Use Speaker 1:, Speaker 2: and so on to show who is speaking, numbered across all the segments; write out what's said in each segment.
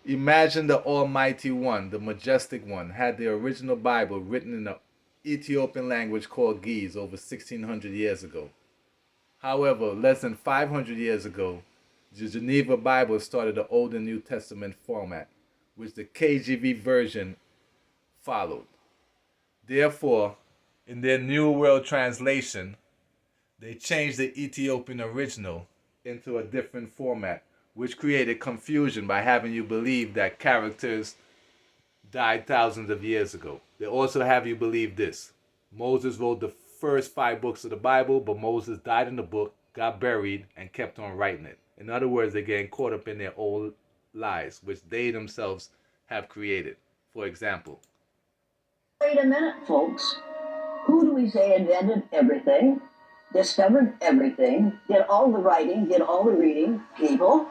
Speaker 1: Imagine the Almighty One, the Majestic One, had the original Bible written in the Ethiopian language called Ge'ez over 1600 years ago. However, less than 500 years ago, the Geneva Bible started the Old and New Testament format, which the KJV version followed. Therefore, in their New World Translation, they changed the Ethiopian original into a different format, which created confusion by having you believe that characters died thousands of years ago. They also have you believe this: Moses wrote the first 5 books of the Bible, but Moses died in the book, got buried, and kept on writing it. In other words, they're getting caught up in their old lies, which they themselves have created. For example,
Speaker 2: wait a minute, folks. Who do we say invented everything, discovered everything, did all the writing, did all the reading? People.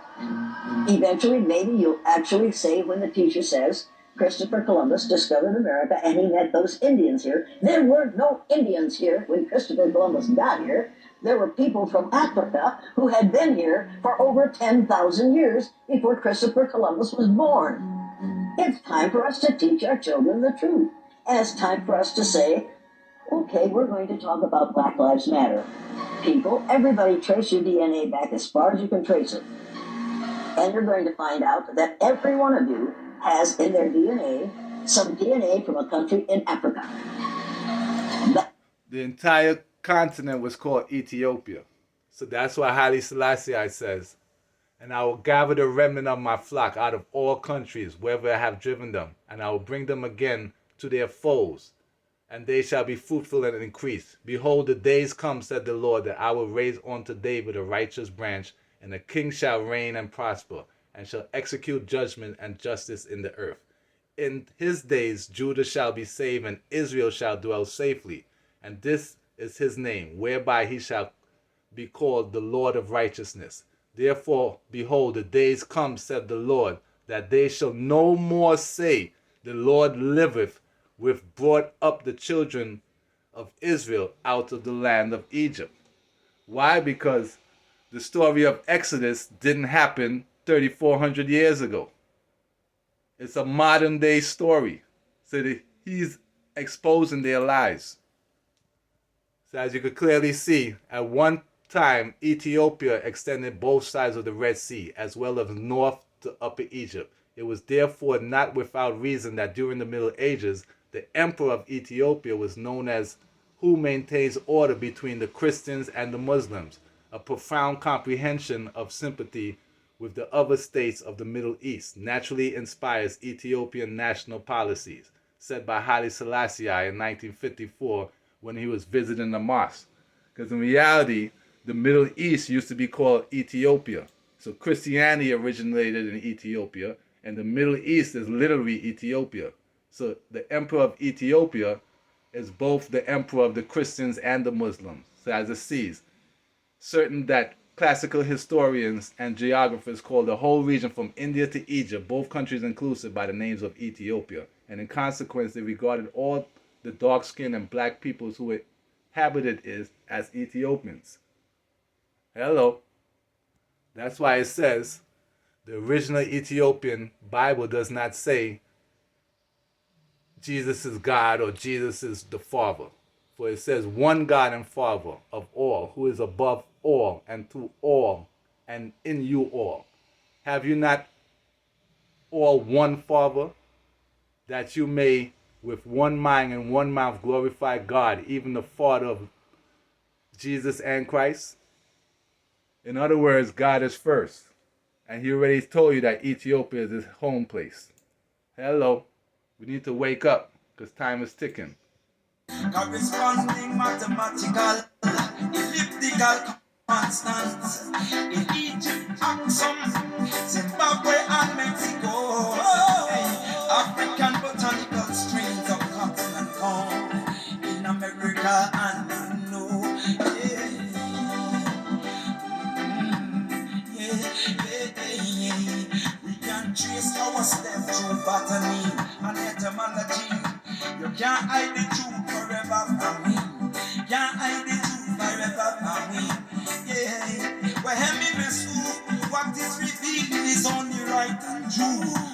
Speaker 2: Eventually, maybe you'll actually say when the teacher says Christopher Columbus discovered America and he met those Indians here. There were no Indians here when Christopher Columbus got here. There were people from Africa who had been here for over 10,000 years before Christopher Columbus was born. It's time for us to teach our children the truth. And it's time for us to say, okay, we're going to talk about Black Lives Matter. People, everybody trace your DNA back as far as you can trace it. And you're going to find out that every one of you has in their DNA some DNA from a country in Africa.
Speaker 1: the entire continent was called Ethiopia. So that's why Haile Selassie says, and I will gather the remnant of my flock out of all countries, wherever I have driven them, and I will bring them again to their foes, and they shall be fruitful and increase. Behold, the days come, said the Lord, that I will raise unto David a righteous branch, and a king shall reign and prosper, and shall execute judgment and justice in the earth. In his days Judah shall be saved, and Israel shall dwell safely. And this is his name, whereby he shall be called the Lord of righteousness. Therefore, behold, the days come, said the Lord, that they shall no more say, the Lord liveth, which brought up the children of Israel out of the land of Egypt. Why? Because the story of Exodus didn't happen 3,400 years ago. It's a modern day story. So he's exposing their lies. So as you could clearly see, at one time, Ethiopia extended both sides of the Red Sea, as well as north to Upper Egypt. It was therefore not without reason that during the Middle Ages, the emperor of Ethiopia was known as who maintains order between the Christians and the Muslims, a profound comprehension of sympathy with the other states of the Middle East naturally inspires Ethiopian national policies, said by Haile Selassie in 1954 when he was visiting the mosque. Because in reality, the Middle East used to be called Ethiopia. So Christianity originated in Ethiopia, and the Middle East is literally Ethiopia. So the emperor of Ethiopia is both the emperor of the Christians and the Muslims. So as it sees, certain that classical historians and geographers call the whole region from India to Egypt, both countries inclusive, by the names of Ethiopia. And in consequence, they regarded all the dark-skinned and black peoples who inhabited it as Ethiopians. Hello. That's why it says the original Ethiopian Bible does not say Jesus is God or Jesus is the Father. For it says one God and Father of all, who is above all and through all and in you all. Have you not all one Father, that you may with one mind and one mouth glorify God, even the Father of Jesus and Christ? In other words, God is first. And he already told you that Ethiopia is his home place. Hello. We need to wake up because time is ticking.
Speaker 3: Corresponding mathematical, elliptical constants in Egypt, Aksum, Zimbabwe, and Mexico. African botanical strains of cotton and corn in America and no. We can trace our step through botany and etymology. You can't hide the truth forever from me. Can't hide the truth forever from me. Yeah, well, what is revealed is only right and true.